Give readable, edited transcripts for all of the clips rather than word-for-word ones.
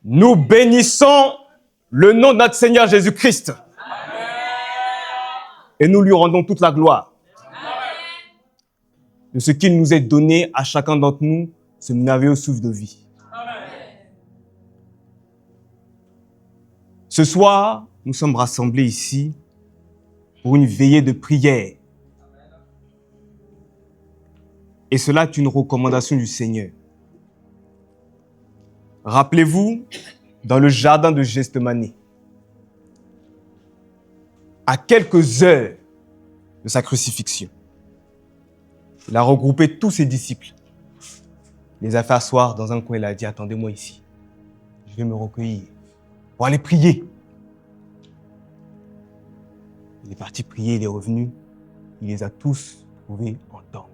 Nous bénissons le nom de notre Seigneur Jésus-Christ. Et nous lui rendons toute la gloire. De ce qu'il nous est donné à chacun d'entre nous, ce merveilleux souffle de vie. Ce soir, nous sommes rassemblés ici pour une veillée de prière. Et cela est une recommandation du Seigneur. Rappelez-vous, dans le jardin de Gethsémani, à quelques heures de sa crucifixion, il a regroupé tous ses disciples. Il les a fait asseoir dans un coin et il a dit « Attendez-moi ici, je vais me recueillir pour aller prier. » Il est parti prier, il est revenu, il les a tous trouvés en dorme.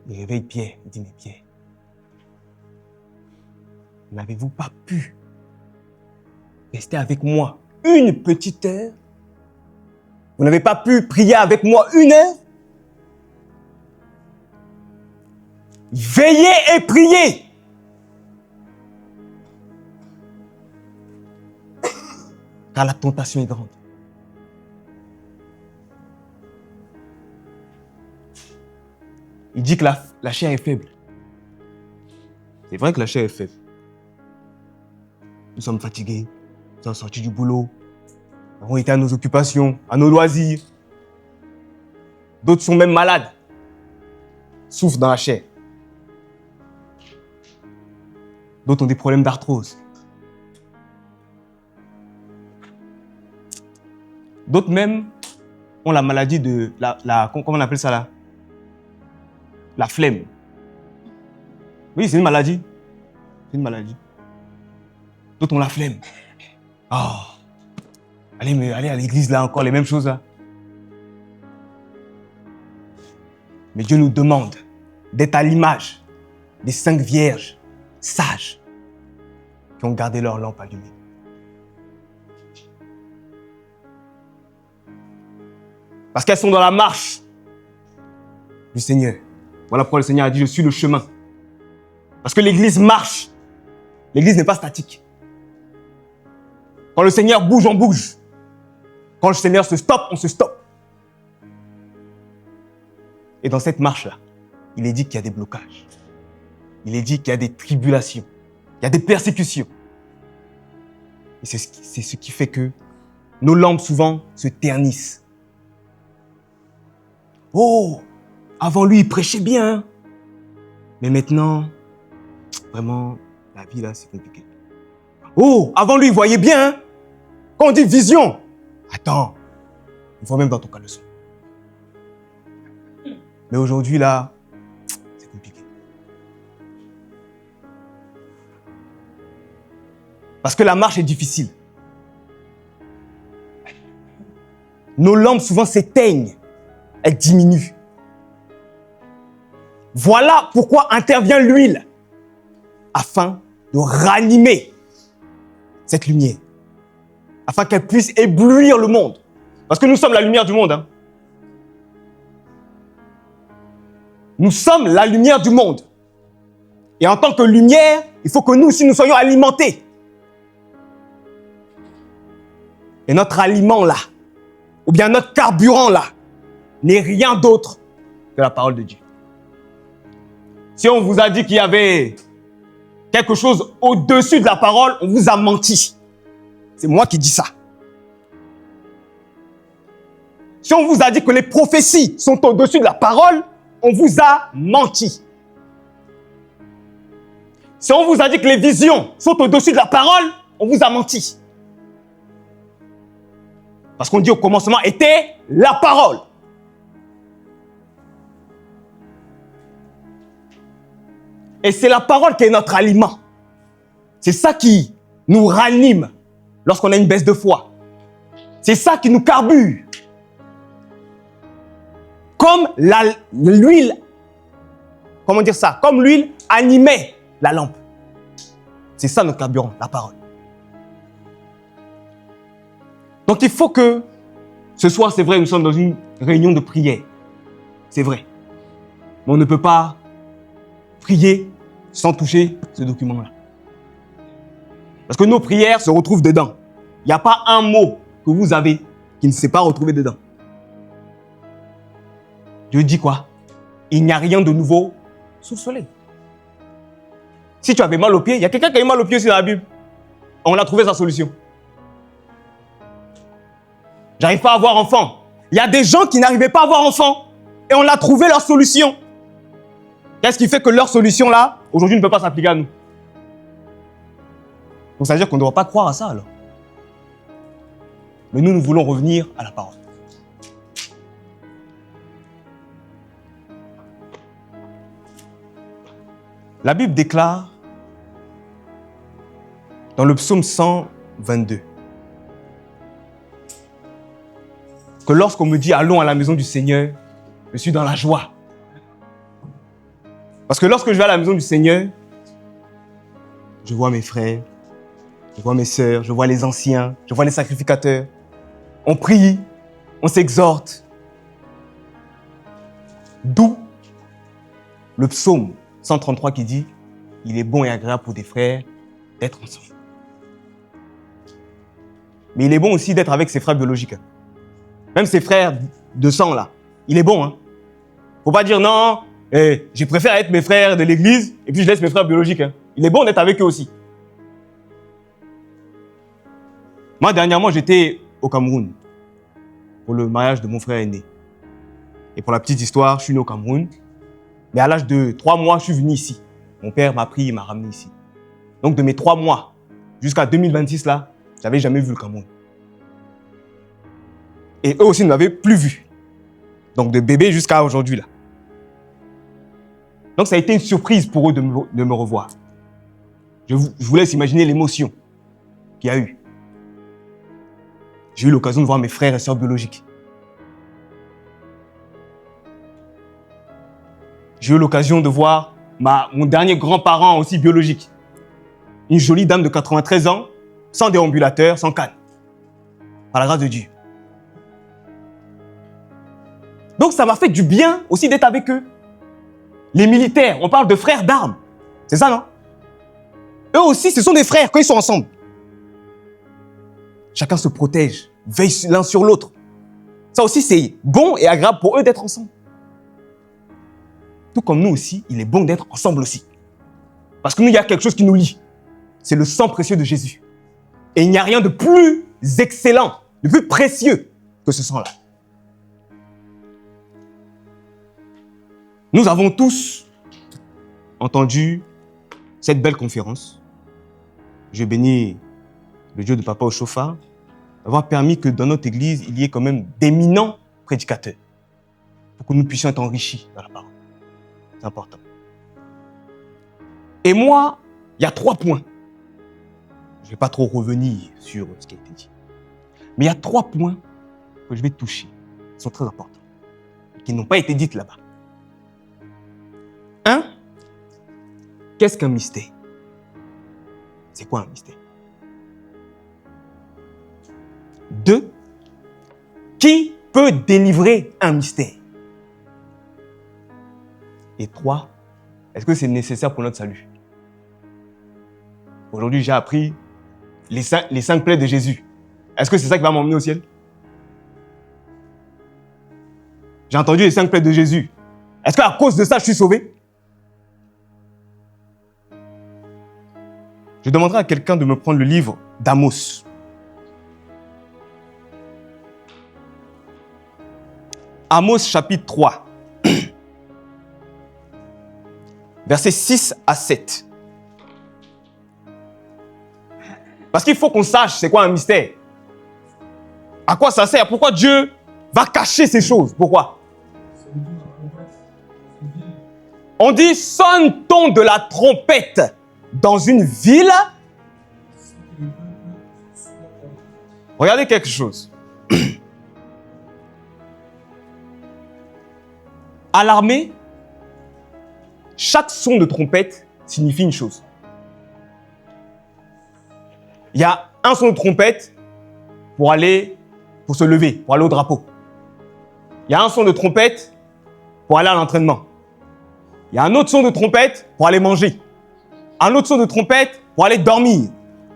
Il réveille Pierre, il dit « Mais Pierre, n'avez-vous pas pu rester avec moi une petite heure? Vous n'avez pas pu prier avec moi une heure? Veillez et priez. Car la tentation est grande. Il dit que la chair est faible. C'est vrai que la chair est faible. Nous sommes fatigués, nous sommes sortis du boulot, nous avons été à nos occupations, à nos loisirs. D'autres sont même malades, souffrent dans la chair. D'autres ont des problèmes d'arthrose. D'autres même ont la maladie de comment on appelle ça là? La flemme. Oui, c'est une maladie. C'est une maladie. D'autres ont la flemme. Oh, allez à l'église là encore, les mêmes choses là. Mais Dieu nous demande d'être à l'image des 5 vierges sages qui ont gardé leur lampe allumée. Parce qu'elles sont dans la marche du Seigneur. Voilà pourquoi le Seigneur a dit « Je suis le chemin ». Parce que l'église marche. L'église n'est pas statique. Quand le Seigneur bouge, on bouge. Quand le Seigneur se stoppe, on se stoppe. Et dans cette marche-là, il est dit qu'il y a des blocages. Il est dit qu'il y a des tribulations. Il y a des persécutions. Et c'est ce qui fait que nos lampes souvent se ternissent. Oh, avant lui, il prêchait bien. Mais maintenant, vraiment, la vie là, c'est compliqué. Oh, avant lui, il voyait bien. Quand on dit vision, attends, il faut même dans ton caleçon. Mais aujourd'hui, là, c'est compliqué. Parce que la marche est difficile. Nos lampes, souvent, s'éteignent. Elles diminuent. Voilà pourquoi intervient l'huile. Afin de ranimer cette lumière. Afin qu'elle puisse éblouir le monde. Parce que nous sommes la lumière du monde. Hein. Nous sommes la lumière du monde. Et en tant que lumière, il faut que nous aussi nous soyons alimentés. Et notre aliment là, ou bien notre carburant là, n'est rien d'autre que la parole de Dieu. Si on vous a dit qu'il y avait quelque chose au-dessus de la parole, on vous a menti. C'est moi qui dis ça. Si on vous a dit que les prophéties sont au-dessus de la parole, on vous a menti. Si on vous a dit que les visions sont au-dessus de la parole, on vous a menti. Parce qu'on dit au commencement était la parole. Et c'est la parole qui est notre aliment. C'est ça qui nous ranime lorsqu'on a une baisse de foi. C'est ça qui nous carbure. Comme l'huile, comment dire ça? Comme l'huile animait la lampe. C'est ça notre carburant, la parole. Donc il faut que, ce soir c'est vrai, nous sommes dans une réunion de prière. C'est vrai. Mais on ne peut pas prier sans toucher ce document-là. Parce que nos prières se retrouvent dedans. Il n'y a pas un mot que vous avez qui ne s'est pas retrouvé dedans. Dieu dit quoi? Il n'y a rien de nouveau sous le soleil. Si tu avais mal au pied, il y a quelqu'un qui a eu mal au pied aussi dans la Bible. On a trouvé sa solution. J'arrive pas à avoir enfant. Il y a des gens qui n'arrivaient pas à avoir enfant et on a trouvé leur solution. Qu'est-ce qui fait que leur solution là, aujourd'hui, ne peut pas s'appliquer à nous? Donc ça veut dire qu'on ne doit pas croire à ça alors. Mais nous voulons revenir à la parole. La Bible déclare dans le psaume 122 que lorsqu'on me dit « Allons à la maison du Seigneur », je suis dans la joie. Parce que lorsque je vais à la maison du Seigneur, je vois mes frères, je vois mes sœurs, je vois les anciens, je vois les sacrificateurs. On prie, on s'exhorte. D'où le psaume 133 qui dit « Il est bon et agréable pour des frères d'être ensemble ». Mais il est bon aussi d'être avec ses frères biologiques. Même ses frères de sang, là. Il est bon, hein. Faut pas dire non, je préfère être mes frères de l'église et puis je laisse mes frères biologiques. Hein. Il est bon d'être avec eux aussi. Moi, dernièrement, j'étais au Cameroun pour le mariage de mon frère aîné. Et pour la petite histoire, je suis né au Cameroun. Mais à l'âge de 3 mois, je suis venu ici. Mon père m'a pris et m'a ramené ici. Donc, de mes 3 mois jusqu'à 2026, là, je n'avais jamais vu le Cameroun. Et eux aussi ne m'avaient plus vu. Donc, de bébé jusqu'à aujourd'hui, là. Donc, ça a été une surprise pour eux de me revoir. Je vous laisse imaginer l'émotion qu'il y a eu. J'ai eu l'occasion de voir mes frères et sœurs biologiques. J'ai eu l'occasion de voir mon dernier grand-parent aussi biologique. Une jolie dame de 93 ans, sans déambulateur, sans canne. Par la grâce de Dieu. Donc ça m'a fait du bien aussi d'être avec eux. Les militaires, on parle de frères d'armes. C'est ça, non? Eux aussi, ce sont des frères quand ils sont ensemble. Chacun se protège, veille l'un sur l'autre. Ça aussi, c'est bon et agréable pour eux d'être ensemble. Tout comme nous aussi, il est bon d'être ensemble aussi. Parce que nous, il y a quelque chose qui nous lie. C'est le sang précieux de Jésus. Et il n'y a rien de plus excellent, de plus précieux que ce sang-là. Nous avons tous entendu cette belle conférence. Je bénis le Dieu de Papa au chauffard d'avoir permis que dans notre église, il y ait quand même d'éminents prédicateurs pour que nous puissions être enrichis dans la parole. C'est important. Et moi, il y a 3 points. Je ne vais pas trop revenir sur ce qui a été dit. Mais il y a 3 points que je vais toucher. Ils sont très importants. Qui n'ont pas été dites là-bas. 1. Qu'est-ce qu'un mystère? C'est quoi un mystère? 2. Qui peut délivrer un mystère? Et 3. Est-ce que c'est nécessaire pour notre salut? Aujourd'hui, j'ai appris les 5 plaies de Jésus. Est-ce que c'est ça qui va m'emmener au ciel? J'ai entendu les 5 plaies de Jésus. Est-ce qu'à cause de ça, je suis sauvé? Je demanderai à quelqu'un de me prendre le livre d'Amos. Amos chapitre 3. Versets 6 à 7. Parce qu'il faut qu'on sache c'est quoi un mystère. À quoi ça sert? Pourquoi Dieu va cacher ces choses? Pourquoi? On dit, sonne-t-on de la trompette dans une ville? Regardez quelque chose. À l'armée, chaque son de trompette signifie une chose. Il y a un son de trompette pour se lever, pour aller au drapeau. Il y a un son de trompette pour aller à l'entraînement. Il y a un autre son de trompette pour aller manger. Un autre son de trompette pour aller dormir.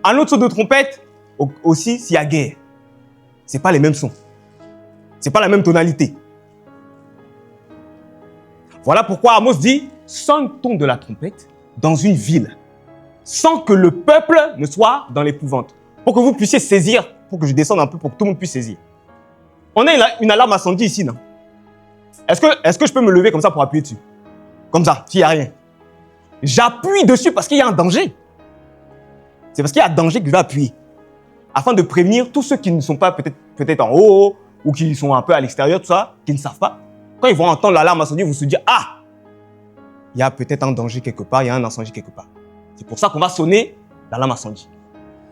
Un autre son de trompette, aussi, s'il y a guerre. Ce n'est pas les mêmes sons. Ce n'est pas la même tonalité. Voilà pourquoi Amos dit, sonne-t-on de la trompette dans une ville, sans que le peuple ne soit dans l'épouvante. Pour que vous puissiez saisir, pour que je descende un peu, pour que tout le monde puisse saisir. On a une alarme incendie ici, non? Est-ce que je peux me lever comme ça pour appuyer dessus? Comme ça, s'il n'y a rien. J'appuie dessus parce qu'il y a un danger. C'est parce qu'il y a un danger que je vais appuyer. Afin de prévenir tous ceux qui ne sont pas peut-être en haut ou qui sont un peu à l'extérieur, tout ça, qui ne savent pas. Quand ils vont entendre l'alarme incendie, ils vont se dire, ah, il y a peut-être un danger quelque part, il y a un incendie quelque part. C'est pour ça qu'on va sonner l'alarme incendie.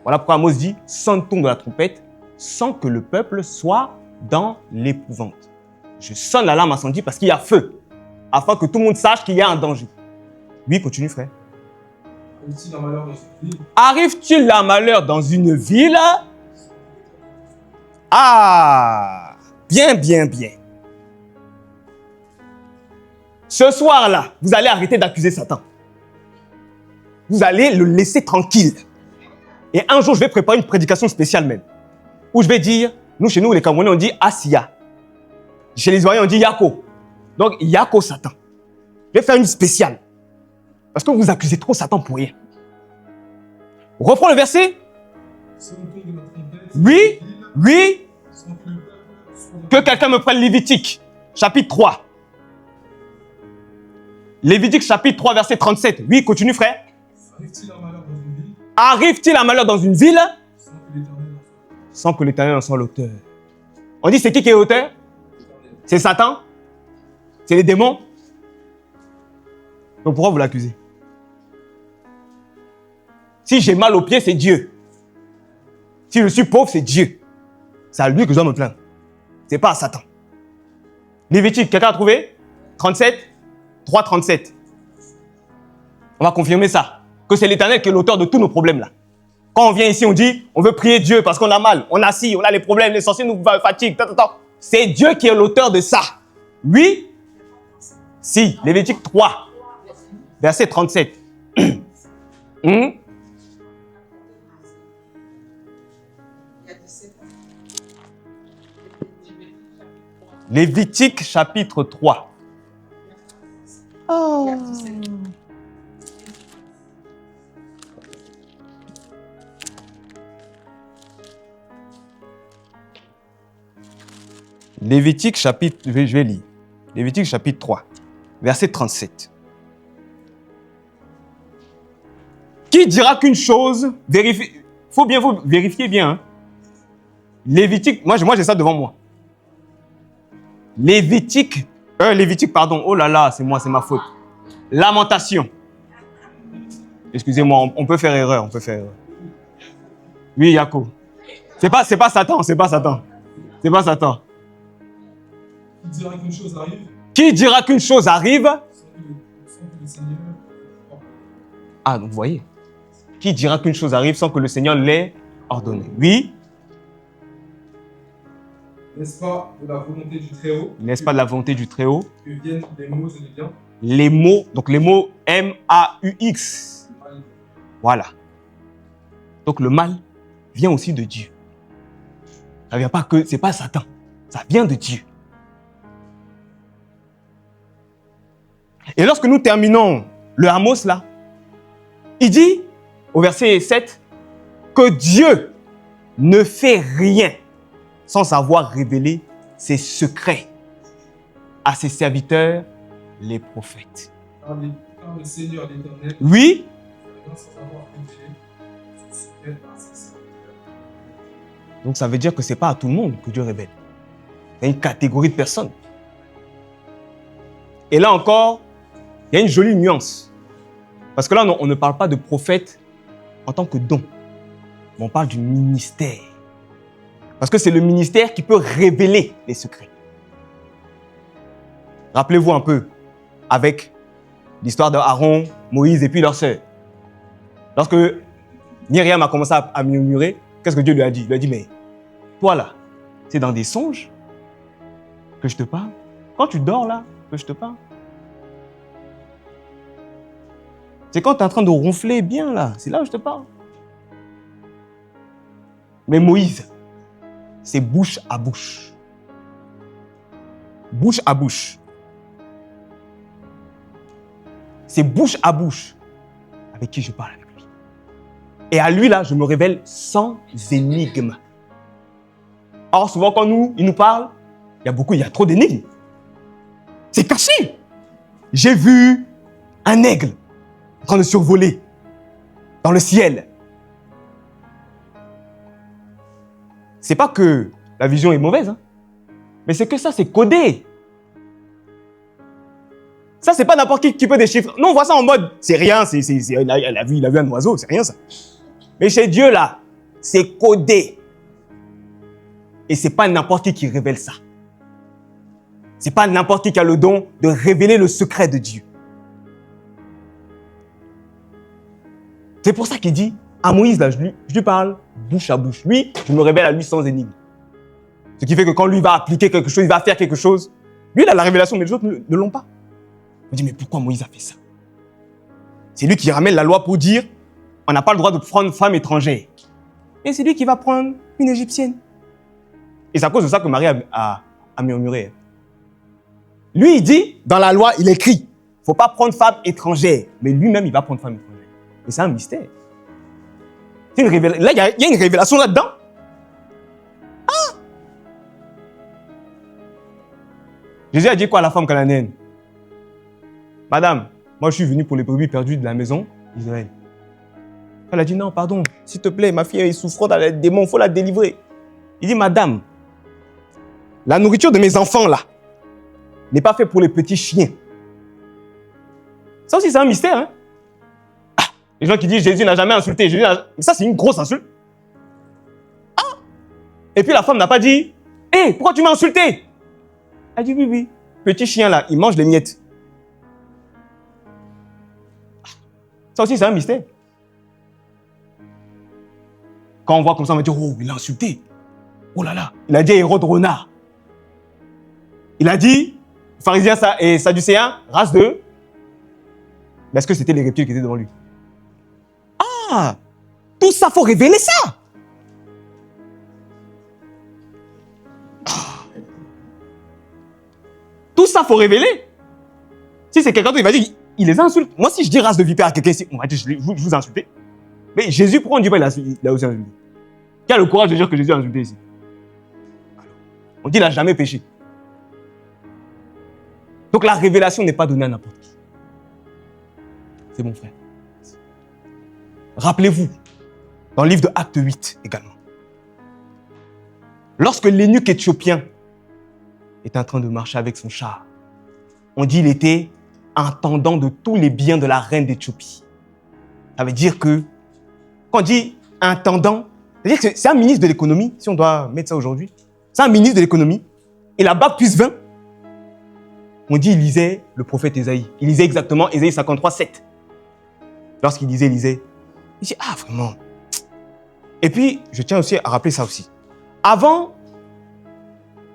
Voilà pourquoi Amos dit, sonne-t-on de la trompette sans que le peuple soit dans l'épouvante. Je sonne l'alarme incendie parce qu'il y a feu, afin que tout le monde sache qu'il y a un danger. Oui, continue, frère. Arrive-t-il un malheur dans une ville? Ah, bien, bien, bien. Ce soir-là, vous allez arrêter d'accuser Satan. Vous allez le laisser tranquille. Et un jour, je vais préparer une prédication spéciale même, où je vais dire, nous, chez nous, les Camerounais, on dit Asiya. Chez les Ivoiriens, on dit Yako. Donc, Yako Satan. Je vais faire une spéciale. Parce que vous accusez trop Satan pour rien. Reprends le verset. Oui, oui. Que quelqu'un me prenne Lévitique, chapitre 3. Lévitique, chapitre 3, verset 37. Oui, continue, frère. Arrive-t-il un malheur dans une ville sans que l'Éternel en soit l'auteur? On dit, c'est qui est l'auteur? C'est Satan? C'est les démons? Donc pourquoi vous l'accusez? Si j'ai mal aux pieds, c'est Dieu. Si je suis pauvre, c'est Dieu. C'est à lui que je dois me plaindre. Ce n'est pas à Satan. Lévitique, quelqu'un a trouvé? 37, 3, 37. On va confirmer ça. Que c'est l'Éternel qui est l'auteur de tous nos problèmes là. Quand on vient ici, on dit, on veut prier Dieu parce qu'on a mal, on a ci, on a les problèmes, les sorciers nous fatiguent. C'est Dieu qui est l'auteur de ça. Oui? Si, Lévitique 3, verset 37. Lévitique chapitre 3. Oh. Lévitique chapitre, je vais lire. Lévitique chapitre 3, verset 37. Qui dira qu'une chose, vérifie, faut bien vous vérifier bien. Hein. Lévitique, moi j'ai ça devant moi. Lévitique, pardon, oh là là, c'est ma faute. Lamentation. Excusez-moi, on peut faire erreur, Oui, Yako. C'est pas Satan. Qui dira qu'une chose arrive? Ah, donc vous voyez. Qui dira qu'une chose arrive sans que le Seigneur l'ait ordonné? Oui. N'est-ce pas de la volonté du Très-Haut? N'est-ce pas de la volonté du Très-Haut? Que viennent les maux et les biens? Les mots, donc les mots M-A-U-X. Voilà. Donc le mal vient aussi de Dieu. Ça vient pas que, c'est pas Satan. Ça vient de Dieu. Et lorsque nous terminons le Amos là, il dit au verset 7 que Dieu ne fait rien sans avoir révélé ses secrets à ses serviteurs, les prophètes. Car le Seigneur l'Éternel, oui, sans avoir confié son secret à ses serviteurs. Donc ça veut dire que ce n'est pas à tout le monde que Dieu révèle. Il y a une catégorie de personnes. Et là encore, il y a une jolie nuance. Parce que là, on ne parle pas de prophète en tant que don. Mais on parle du ministère. Parce que c'est le ministère qui peut révéler les secrets. Rappelez-vous un peu avec l'histoire d'Aaron, Moïse et puis leur sœur. Lorsque Myriam a commencé à murmurer, qu'est-ce que Dieu lui a dit? Il lui a dit, mais toi là, c'est dans des songes que je te parle. Quand tu dors là, que je te parle. C'est quand tu es en train de ronfler bien là, c'est là où je te parle. Mais Moïse, c'est bouche à bouche. Bouche à bouche. C'est bouche à bouche avec qui je parle avec lui. Et à lui, là, je me révèle sans énigme. Or, souvent, quand il nous parle, il y a trop d'énigmes. C'est caché. J'ai vu un aigle en train de survoler dans le ciel. C'est pas que la vision est mauvaise, hein, mais c'est que ça, c'est codé. Ça, c'est pas n'importe qui peut déchiffrer. Non, on voit ça en mode, c'est rien, il a vu un oiseau, c'est rien ça. Mais chez Dieu, là, c'est codé. Et c'est pas n'importe qui révèle ça. C'est pas n'importe qui a le don de révéler le secret de Dieu. C'est pour ça qu'il dit, à Moïse, là, je lui parle bouche à bouche. Lui, je me révèle à lui sans énigme. Ce qui fait que quand lui va appliquer quelque chose, il va faire quelque chose, lui, il a la révélation, mais les autres ne l'ont pas. On dit, mais pourquoi Moïse a fait ça? C'est lui qui ramène la loi pour dire, on n'a pas le droit de prendre femme étrangère. Et c'est lui qui va prendre une Égyptienne. Et c'est à cause de ça que Marie a murmuré. Lui, il dit, dans la loi, il écrit, il ne faut pas prendre femme étrangère. Mais lui-même, il va prendre femme étrangère. Et c'est un mystère. C'est une révélation. Là, il y a une révélation là-dedans. Ah! Jésus a dit quoi à la femme cananéenne? Madame, moi, je suis venu pour les brebis perdues de la maison d'Israël. Elle a dit, non, pardon, s'il te plaît, ma fille est souffrante, elle a des démons, il faut la délivrer. Il dit, madame, la nourriture de mes enfants, là, n'est pas faite pour les petits chiens. Ça aussi, c'est un mystère. Hein? Ah, les gens qui disent Jésus n'a jamais insulté. Mais ça, c'est une grosse insulte. Ah! Et puis la femme n'a pas dit, hé, pourquoi tu m'as insulté? Elle dit, oui, oui, petit chien, là, il mange les miettes. Ça aussi, c'est un mystère. Quand on voit comme ça, on va dire, oh, il a insulté. Oh là là, il a dit à Hérode renard. Il a dit, pharisiens et sadducéens, race de... Mais est-ce que c'était les reptiles qui étaient devant lui? Ah! Tout ça, il faut révéler ça! Tout ça, il faut révéler. Si c'est quelqu'un d'autre, il va dire, il les insulte. Moi, si je dis race de vipère à quelqu'un ici, on va dire, je vous ai insulté. Mais Jésus, pourquoi on ne dit pas il a aussi insulté? Qui a le courage de dire que Jésus a insulté ici? On dit qu'il n'a jamais péché. Donc la révélation n'est pas donnée à n'importe qui. C'est mon frère. Rappelez-vous, dans le livre de Actes 8 également, lorsque l'eunuque éthiopien est en train de marcher avec son char, on dit qu'il était intendant de tous les biens de la reine d'Éthiopie. Ça veut dire que, quand on dit intendant, c'est-à-dire que c'est un ministre de l'économie, si on doit mettre ça aujourd'hui. C'est un ministre de l'économie. Et la bac plus 20, on dit qu'il lisait le prophète Ésaïe. Il lisait exactement Ésaïe 53, 7. Lorsqu'il lisait, il dit, ah vraiment. Et puis, je tiens aussi à rappeler ça aussi. Avant,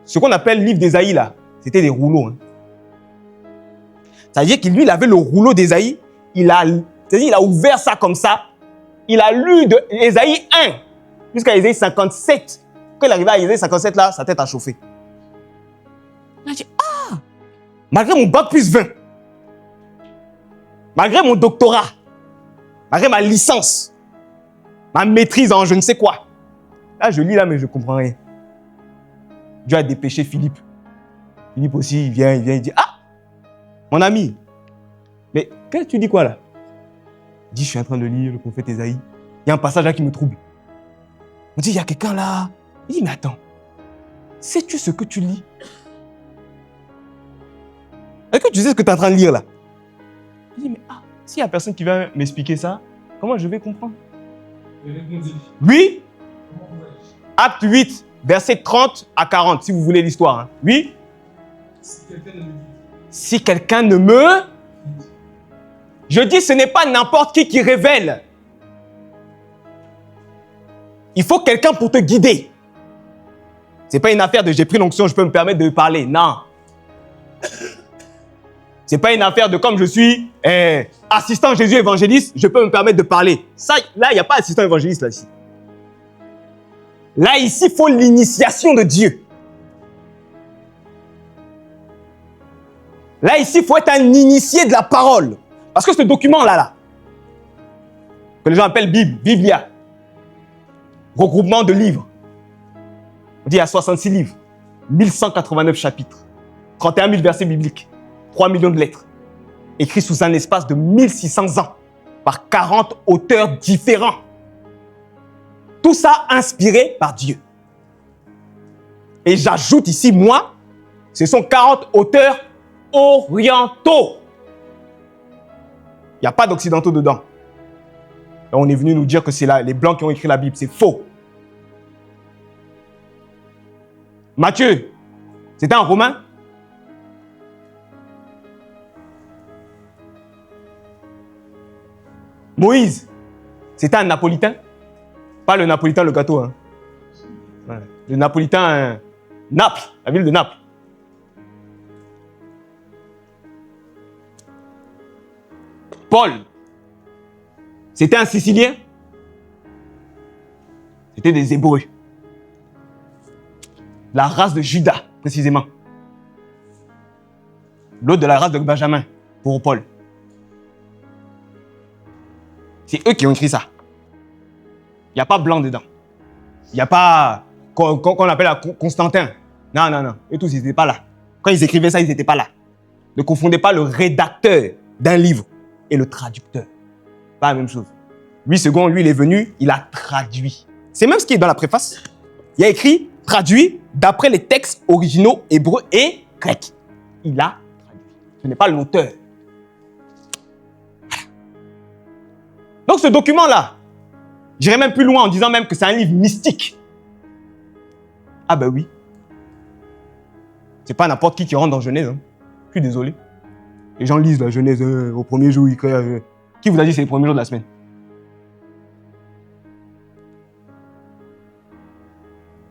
ce qu'on appelle le livre d'Ésaïe, là, c'était des rouleaux. Hein. C'est-à-dire qu'il lui, il avait le rouleau d'Ésaïe. C'est-à-dire il a ouvert ça comme ça. Il a lu de Ésaïe 1 jusqu'à Ésaïe 57. Quand il arrivait à Ésaïe 57, là, sa tête a chauffé. Il a dit, ah, malgré mon bac plus 20, malgré mon doctorat, malgré ma licence, ma maîtrise en je ne sais quoi, là, je lis là, mais je ne comprends rien. Dieu a dépêché Philippe. Philippe aussi, il vient, il dit, ah, mon ami, mais qu'est-ce que tu dis quoi là? Il dit, je suis en train de lire le prophète Ésaïe. Il y a un passage là qui me trouble. On dit, il y a quelqu'un là. Il dit, mais attends, sais-tu ce que tu lis? Est-ce que tu sais ce que tu es en train de lire là? Il dit, mais ah, s'il n'y a personne qui va m'expliquer ça, comment je vais comprendre? Oui. Acte 8, versets 30 à 40, si vous voulez l'histoire. Hein. Oui. Si quelqu'un ne me... Je dis, ce n'est pas n'importe qui révèle. Il faut quelqu'un pour te guider. Ce n'est pas une affaire de j'ai pris l'onction, je peux me permettre de parler. Non. Ce n'est pas une affaire de comme je suis assistant Jésus évangéliste, je peux me permettre de parler. Ça, là, il n'y a pas assistant évangéliste là-dessus. Là, ici, il faut l'initiation de Dieu. Là, ici, il faut être un initié de la parole. Parce que ce document-là, que les gens appellent Bible, Biblia, regroupement de livres. On dit il y a 66 livres, 1189 chapitres, 31 000 versets bibliques, 3 millions de lettres, écrits sous un espace de 1600 ans, par 40 auteurs différents. Tout ça inspiré par Dieu. Et j'ajoute ici, moi, ce sont 40 auteurs orientaux. Il n'y a pas d'occidentaux dedans. Et on est venu nous dire que c'est les Blancs qui ont écrit la Bible. C'est faux. Matthieu, c'était un Romain? Moïse, c'était un Napolitain? Pas le Napolitain, le gâteau. Hein. Ouais. Le Napolitain, Naples, la ville de Naples. Paul, c'était un Sicilien? C'était des Hébreux. La race de Judas, précisément. L'autre de la race de Benjamin, pour Paul. C'est eux qui ont écrit ça. Il n'y a pas blanc dedans. Il n'y a pas qu'on appelle Constantin. Non, non, non. Eux tous, ils n'étaient pas là. Quand ils écrivaient ça, ils n'étaient pas là. Ne confondez pas le rédacteur d'un livre et le traducteur. Pas la même chose. Lui, second, lui, il est venu, il a traduit. C'est même ce qui est dans la préface. Il y a écrit traduit d'après les textes originaux hébreux et grecs. Il a traduit. Ce n'est pas l'auteur. Voilà. Donc ce document-là, j'irai même plus loin en disant même que c'est un livre mystique. Ah ben oui. C'est pas n'importe qui rentre dans Genèse. Hein. Je suis désolé. Les gens lisent la Genèse au premier jour, ils créent. Qui vous a dit que c'est le premier jour de la semaine?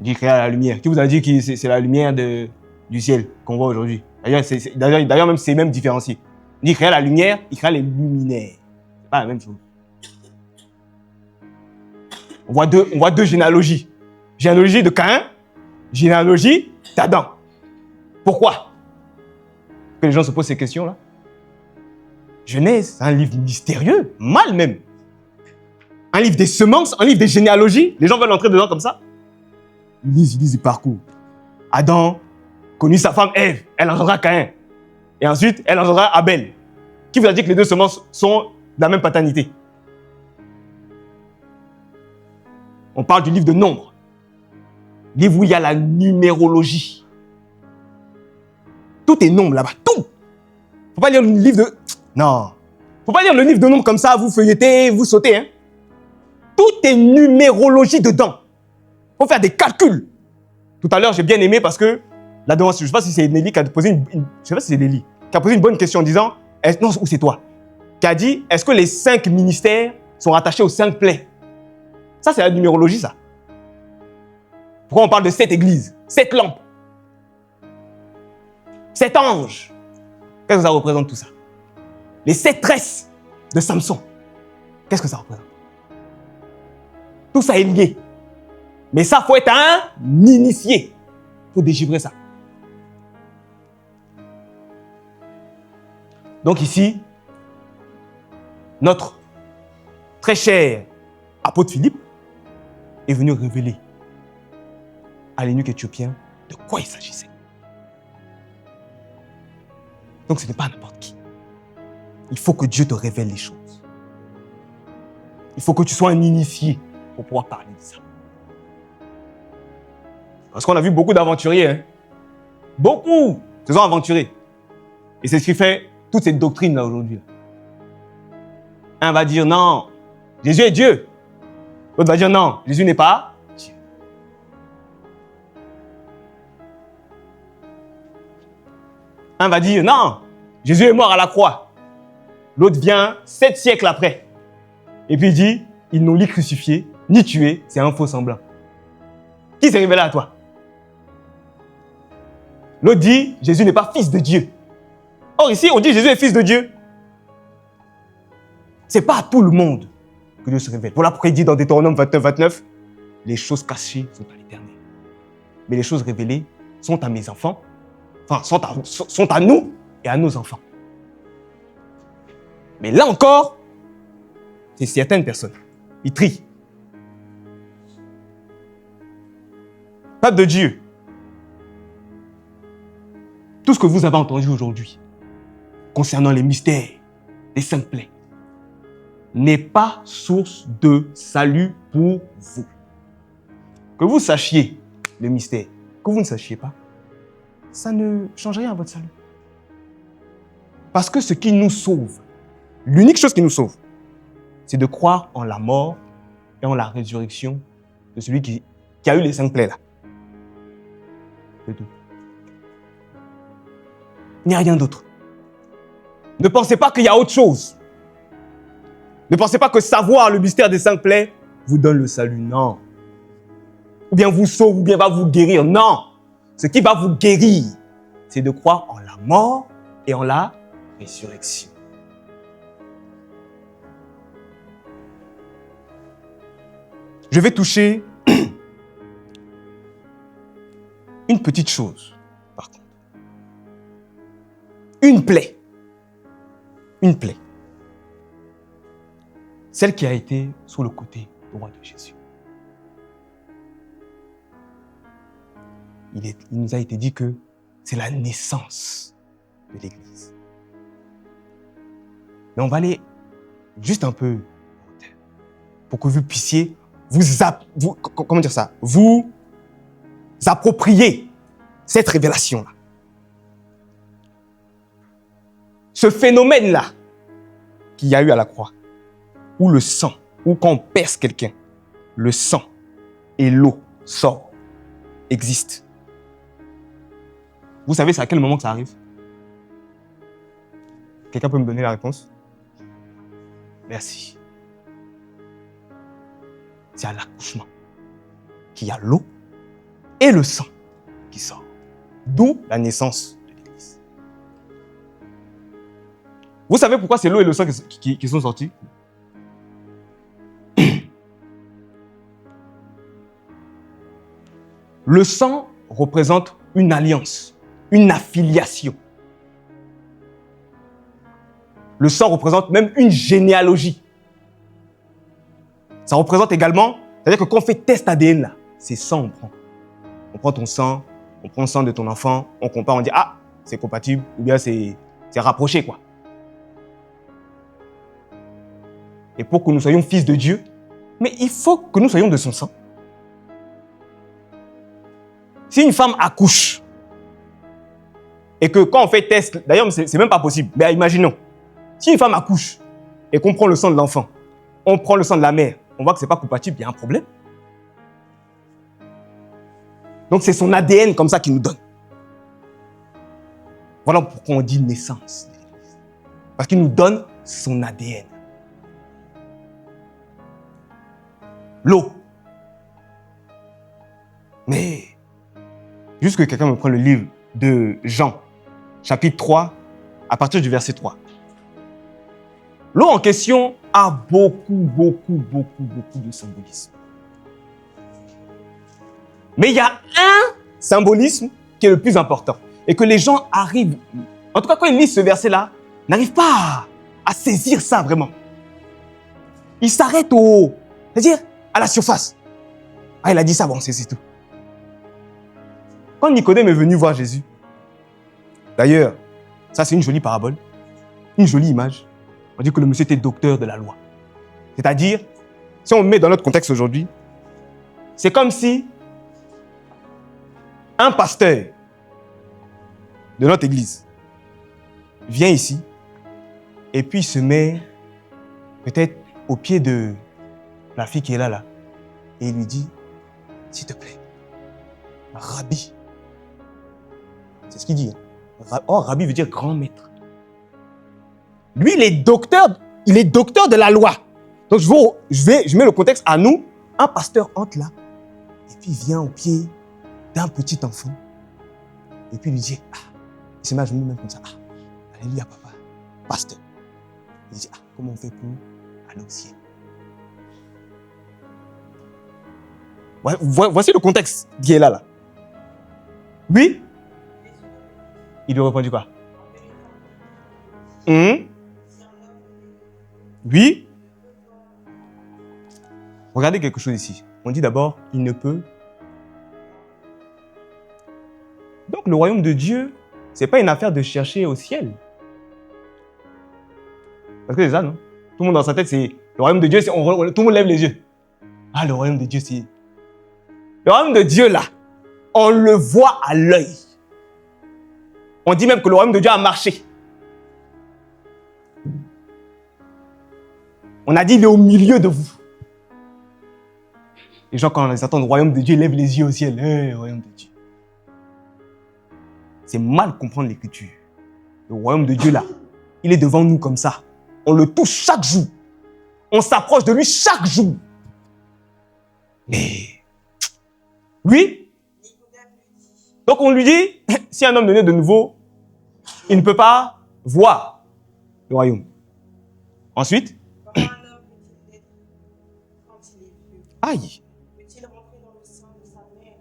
On dit créer la lumière. Qui vous a dit que c'est la lumière du ciel qu'on voit aujourd'hui? D'ailleurs, même c'est même différencié. On dit créer la lumière, il crée les luminaires. C'est pas la même chose. On voit deux généalogies. Généalogie de Caïn, généalogie d'Adam. Pourquoi que les gens se posent ces questions-là? Genèse, c'est un livre mystérieux, mal même. Un livre des semences, un livre des généalogies. Les gens veulent entrer dedans comme ça. Ils lisent, ils parcourent. Adam connut sa femme Ève, elle engendra Caïn. Et ensuite, elle engendra Abel. Qui vous a dit que les deux semences sont de la même paternité? On parle du livre de Nombre. Livre où il y a la numérologie. Tout est nombre là-bas, tout. Faut pas lire le livre de... Non. Faut pas lire le livre de Nombre comme ça, vous feuilletez, vous sautez. Hein. Tout est numérologie dedans. Faut faire des calculs. Tout à l'heure, j'ai bien aimé parce que là devant, je ne sais pas si c'est Nelly qui a posé une bonne question en disant, non, ou c'est toi, qui a dit, est-ce que les 5 ministères sont rattachés aux 5 plaies? Ça, c'est la numérologie, ça. Pourquoi on parle de 7 églises, 7 lampes, 7 anges? Qu'est-ce que ça représente tout ça? Les 7 tresses de Samson. Qu'est-ce que ça représente? Tout ça est lié. Mais ça, il faut être un initié. Il faut déchiffrer ça. Donc ici, notre très cher apôtre Philippe est venu révéler à l'eunuque éthiopien de quoi il s'agissait. Donc ce n'est pas n'importe qui. Il faut que Dieu te révèle les choses. Il faut que tu sois un initié pour pouvoir parler de ça. Parce qu'on a vu beaucoup d'aventuriers. Hein? Beaucoup se sont aventurés. Et c'est ce qui fait toute cette doctrine-là aujourd'hui. Un va dire non, Jésus est Dieu. L'autre va dire non, Jésus n'est pas Dieu. Un va dire non, Jésus est mort à la croix. L'autre vient 7 siècles après. Et puis il dit, ils n'ont ni crucifié, ni tué, c'est un faux semblant. Qui s'est révélé à toi? L'autre dit, Jésus n'est pas fils de Dieu. Or ici, on dit Jésus est fils de Dieu. Ce n'est pas à tout le monde que Dieu se révèle. Voilà pourquoi il dit dans Deutéronome 29, les choses cachées sont à l'Éternel. Mais les choses révélées sont à mes enfants, enfin, sont à nous et à nos enfants. Mais là encore, c'est certaines personnes. Ils trient. Peuple de Dieu, tout ce que vous avez entendu aujourd'hui concernant les mystères des 5 plaies n'est pas source de salut pour vous. Que vous sachiez le mystère, que vous ne sachiez pas, ça ne change rien à votre salut. Parce que ce qui nous sauve, l'unique chose qui nous sauve, c'est de croire en la mort et en la résurrection de celui qui a eu les 5 plaies là. C'est tout. Il n'y a rien d'autre. Ne pensez pas qu'il y a autre chose. Ne pensez pas que savoir le mystère des 5 plaies vous donne le salut. Non. Ou bien vous sauve, ou bien va vous guérir. Non. Ce qui va vous guérir, c'est de croire en la mort et en la résurrection. Je vais toucher une petite chose, par contre. Une plaie. Une plaie. Celle qui a été sur le côté droit de Jésus. Il nous a été dit que c'est la naissance de l'Église. Mais on va aller juste un peu pour que vous puissiez vous approprier cette révélation-là. Ce phénomène-là qu'il y a eu à la croix, où le sang, où quand on perce quelqu'un, le sang et l'eau sortent, existe. Vous savez c'est à quel moment que ça arrive? Quelqu'un peut me donner la réponse? Merci. C'est à l'accouchement qu'il y a l'eau et le sang qui sort. D'où la naissance de l'Église. Vous savez pourquoi c'est l'eau et le sang qui sont sortis? Le sang représente une alliance, une affiliation. Le sang représente même une généalogie. Ça représente également, c'est-à-dire que quand on fait test ADN, là, c'est sang on prend. On prend ton sang, on prend le sang de ton enfant, on compare, on dit « Ah, c'est compatible » ou bien c'est rapproché, quoi. Et pour que nous soyons fils de Dieu, mais il faut que nous soyons de son sang. Si une femme accouche, et que quand on fait test, d'ailleurs, c'est même pas possible, mais imaginons, si une femme accouche, et qu'on prend le sang de l'enfant, on prend le sang de la mère, on voit que c'est pas compatible, il y a un problème. Donc c'est son ADN comme ça qu'il nous donne. Voilà pourquoi on dit naissance. Parce qu'il nous donne son ADN. L'eau. Mais, juste que quelqu'un me prenne le livre de Jean, chapitre 3, à partir du verset 3. L'eau en question a beaucoup de symbolisme. Mais il y a un symbolisme qui est le plus important et que les gens arrivent, en tout cas quand ils lisent ce verset-là, n'arrivent pas à saisir ça vraiment. Ils s'arrêtent c'est-à-dire à la surface. Ah, il a dit ça, bon, c'est tout. Quand Nicodème est venu voir Jésus, d'ailleurs, ça c'est une jolie parabole, une jolie image. On dit que le monsieur était docteur de la loi. C'est-à-dire, si on met dans notre contexte aujourd'hui, c'est comme si un pasteur de notre église vient ici et puis il se met peut-être au pied de la fille qui est là, et il lui dit, s'il te plaît, Rabbi. C'est ce qu'il dit. Oh, Rabbi veut dire grand maître. Lui, il est docteur de la loi. Donc, je mets le contexte à nous. Un pasteur entre là, et puis il vient au pied d'un petit enfant, et puis il lui dit, il se met à genoux même comme ça, alléluia papa, pasteur. Il dit, comment on fait pour aller au ciel? Voici le contexte qui est là. Oui? Il lui a répondu quoi? Oui? Regardez quelque chose ici. On dit d'abord, il ne peut. Donc le royaume de Dieu, ce n'est pas une affaire de chercher au ciel. Parce que c'est ça, non? Tout le monde dans sa tête, c'est le royaume de Dieu, tout le monde lève les yeux. Ah, le royaume de Dieu, c'est... Le royaume de Dieu, là, on le voit à l'œil. On dit même que le royaume de Dieu a marché. On a dit, il est au milieu de vous. Les gens, quand ils attendent le royaume de Dieu, ils lèvent les yeux au ciel. Le royaume de Dieu. C'est mal comprendre l'écriture. Le royaume de Dieu, là, il est devant nous comme ça. On le touche chaque jour. On s'approche de lui chaque jour. Mais... Oui? Donc on lui dit, si un homme est né de nouveau, il ne peut pas voir le royaume. Ensuite? Aïe!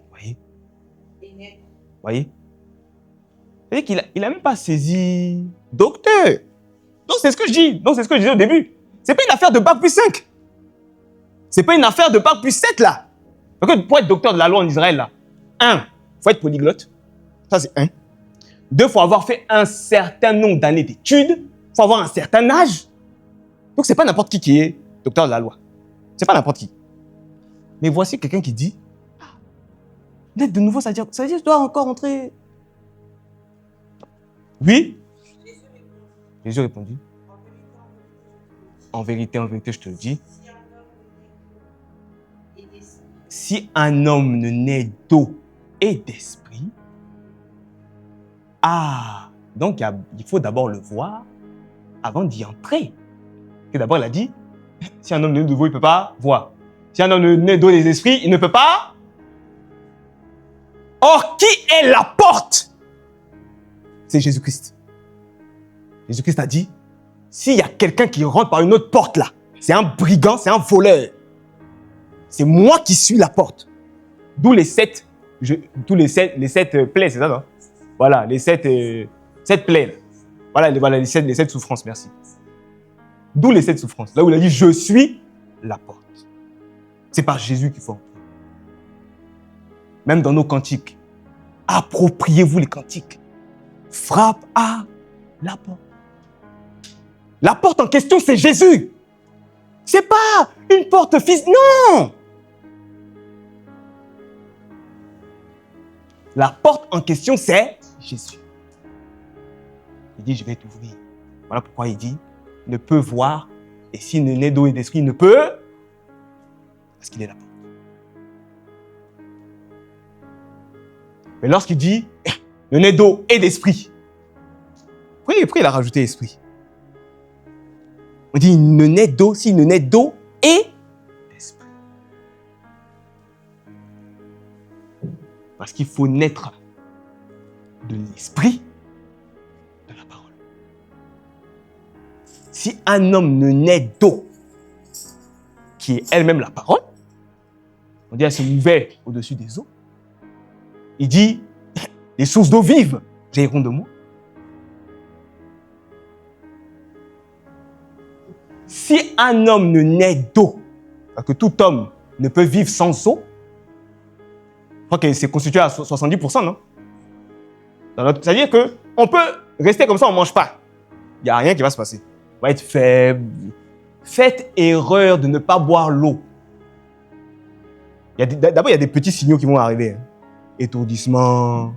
Voyez? Voyez? C'est-à-dire qu'il n'a même pas saisi docteur. Donc c'est ce que je dis. Donc c'est ce que je disais au début. C'est pas une affaire de bac plus 5. C'est pas une affaire de bac plus 7 là. Parce que pour être docteur de la loi en Israël là, 1, il faut être polyglotte. Ça c'est 1. 2, il faut avoir fait un certain nombre d'années d'études. Il faut avoir un certain âge. Donc c'est pas n'importe qui est docteur de la loi. C'est pas n'importe qui. Mais voici quelqu'un qui dit, d'être de nouveau, ça veut dire que je dois encore entrer. Oui? Jésus a répondu. En vérité, je te le dis. Si un homme ne naît d'eau et d'esprit, donc il faut d'abord le voir avant d'y entrer. Et d'abord, il a dit, si un homme ne naît d'eau, il ne peut pas voir. Si un homme ne naît d'eau et d'esprit, il ne peut pas. Or, qui est la porte? C'est Jésus-Christ. Jésus-Christ a dit, s'il y a quelqu'un qui rentre par une autre porte là, c'est un brigand, c'est un voleur. C'est moi qui suis la porte. D'où les 7 plaies, c'est ça, non? Voilà, les 7 plaies. Voilà, les 7 souffrances, merci. D'où les 7 souffrances. Là où il a dit, je suis la porte. C'est par Jésus qu'il faut entrer. Même dans nos cantiques, appropriez-vous les cantiques. Frappe à la porte. La porte en question, c'est Jésus. C'est pas une porte physique, non. La porte en question, c'est Jésus. Il dit, je vais t'ouvrir. Voilà pourquoi il dit, ne peut voir, et s'il ne naît d'eau et d'esprit, il ne peut, parce qu'il est la porte. Mais lorsqu'il dit, ne naît d'eau et d'esprit, pourquoi il a rajouté esprit? On dit, il ne naît d'eau, s'il ne naît d'eau et d'esprit. Parce qu'il faut naître de l'esprit, de la parole. Si un homme ne naît d'eau, qui est elle-même la parole, on dit, elle se mouvait au-dessus des eaux. Il dit, les sources d'eau vives jailliront de moi. Si un homme ne naît d'eau, parce que tout homme ne peut vivre sans eau, je crois que c'est constitué à 70%, non? C'est-à-dire qu'on peut rester comme ça, on ne mange pas. Il n'y a rien qui va se passer. On va être faible. Faites erreur de ne pas boire l'eau. D'abord, il y a des petits signaux qui vont arriver. Étourdissement.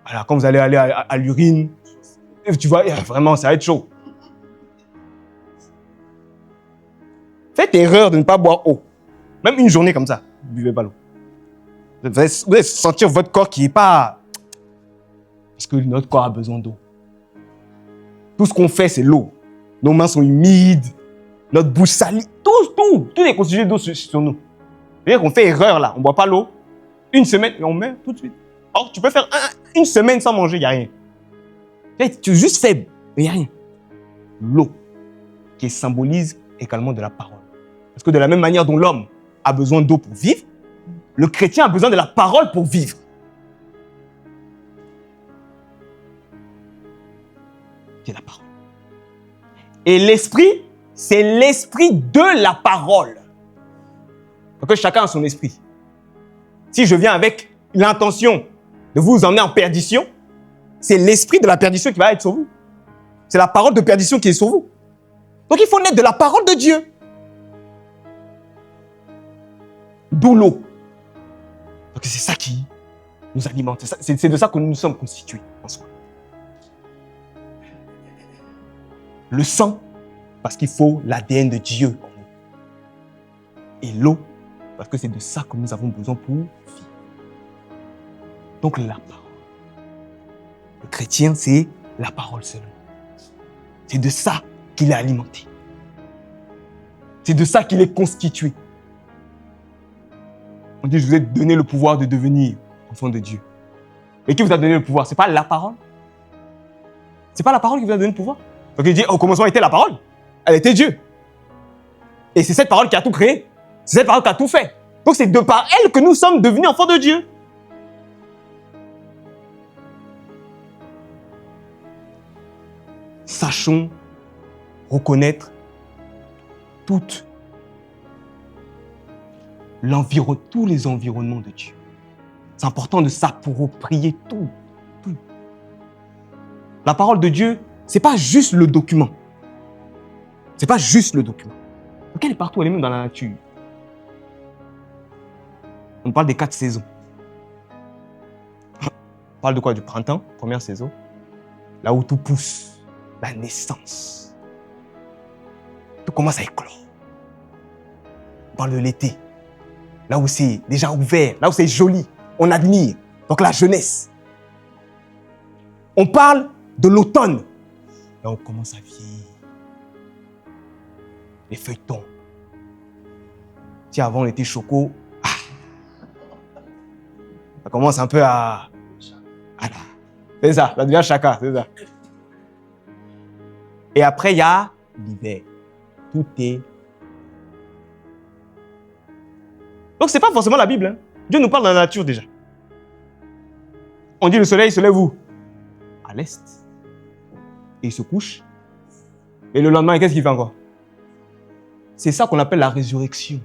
Voilà, quand vous allez aller à l'urine, tu vois, vraiment, ça va être chaud. Faites erreur de ne pas boire eau. Même une journée comme ça, ne buvez pas l'eau. Vous allez sentir votre corps qui n'est pas... Parce que notre corps a besoin d'eau. Tout ce qu'on fait, c'est l'eau. Nos mains sont humides, notre bouche salie, tout est constitué d'eau sur nous. C'est-à-dire qu'on fait erreur là, on ne boit pas l'eau. Une semaine, et on meurt tout de suite. Or, tu peux faire une semaine sans manger, il n'y a rien. Tu es juste faible, mais il n'y a rien. L'eau, qui symbolise également de la parole. Parce que de la même manière dont l'homme a besoin d'eau pour vivre, Le chrétien a besoin de la parole pour vivre. C'est la parole. Et l'esprit, c'est l'esprit de la parole. Donc chacun a son esprit. Si je viens avec l'intention de vous emmener en perdition, c'est l'esprit de la perdition qui va être sur vous. C'est la parole de perdition qui est sur vous. Donc il faut naître de la parole de Dieu. D'où l'eau. Donc c'est ça qui nous alimente. C'est de ça que nous sommes constitués en soi. Le sang, parce qu'il faut l'ADN de Dieu en nous. Et l'eau, parce que c'est de ça que nous avons besoin pour vivre. Donc la parole. Le chrétien, c'est la parole seulement. C'est de ça qu'il est alimenté. C'est de ça qu'il est constitué. On dit, je vous ai donné le pouvoir de devenir enfant de Dieu. Mais qui vous a donné le pouvoir? Ce n'est pas la parole. Ce n'est pas la parole qui vous a donné le pouvoir. Donc il dit, au commencement était la parole. Elle était Dieu. Et c'est cette parole qui a tout créé. C'est cette parole qui a tout fait. Donc c'est de par elle que nous sommes devenus enfants de Dieu. Sachons reconnaître tous les environnements de Dieu. C'est important de s'approprier tout. La parole de Dieu, c'est pas juste le document. C'est pas juste le document. Donc elle est partout, elle est même dans la nature. On parle des 4 saisons. On parle de quoi? Du printemps, première saison. Là où tout pousse. La naissance. Tout commence à éclore. On parle de l'été. Là où c'est déjà ouvert, là où c'est joli. On admire. Donc la jeunesse. On parle de l'automne. Là on commence à vieillir. Les feuilles tombent. Si avant on était choco, ça commence un peu à... C'est ça devient chaka, c'est ça. Et après, il y a l'hiver. Tout est... Donc, ce n'est pas forcément la Bible. Hein. Dieu nous parle de la nature déjà. On dit le soleil se lève où? À l'est. Et il se couche. Et le lendemain, qu'est-ce qu'il fait encore? C'est ça qu'on appelle la résurrection.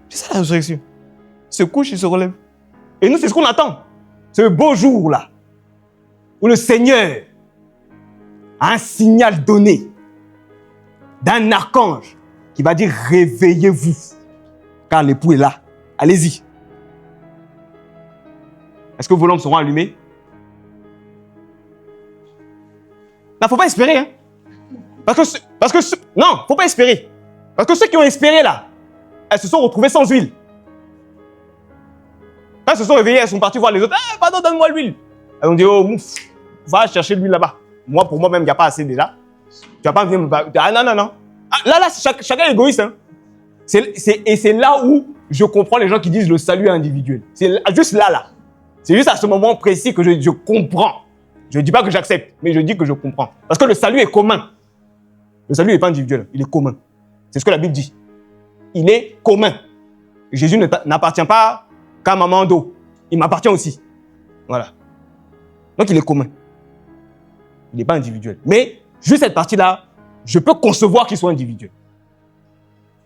C'est ça la résurrection. Il se couche, il se relève. Et nous, c'est ce qu'on attend. Ce beau jour-là. Où le Seigneur a un signal donné d'un archange qui va dire « Réveillez-vous » car l'époux est là. Allez-y. Est-ce que vos lampes seront allumées? Il ne faut pas espérer. Hein? Non, il ne faut pas espérer. Parce que ceux qui ont espéré là, elles se sont retrouvées sans huile. Quand elles se sont réveillées, elles sont parties voir les autres. « Ah, pardon, donne-moi l'huile. » Elles ont dit « Oh, mouf. Va chercher l'huile là-bas. Moi, pour moi-même, il n'y a pas assez déjà. Tu vas pas venir me... Ah non. Ah, là, chacun est égoïste. Hein. Et c'est là où je comprends les gens qui disent le salut individuel. C'est juste là. C'est juste à ce moment précis que je comprends. Je ne dis pas que j'accepte, mais je dis que je comprends. Parce que le salut est commun. Le salut n'est pas individuel, il est commun. C'est ce que la Bible dit. Il est commun. Jésus n'appartient pas qu'à maman d'eau. Il m'appartient aussi. Voilà. Donc, il est commun. Il n'est pas individuel. Mais, juste cette partie-là, je peux concevoir qu'il soit individuel.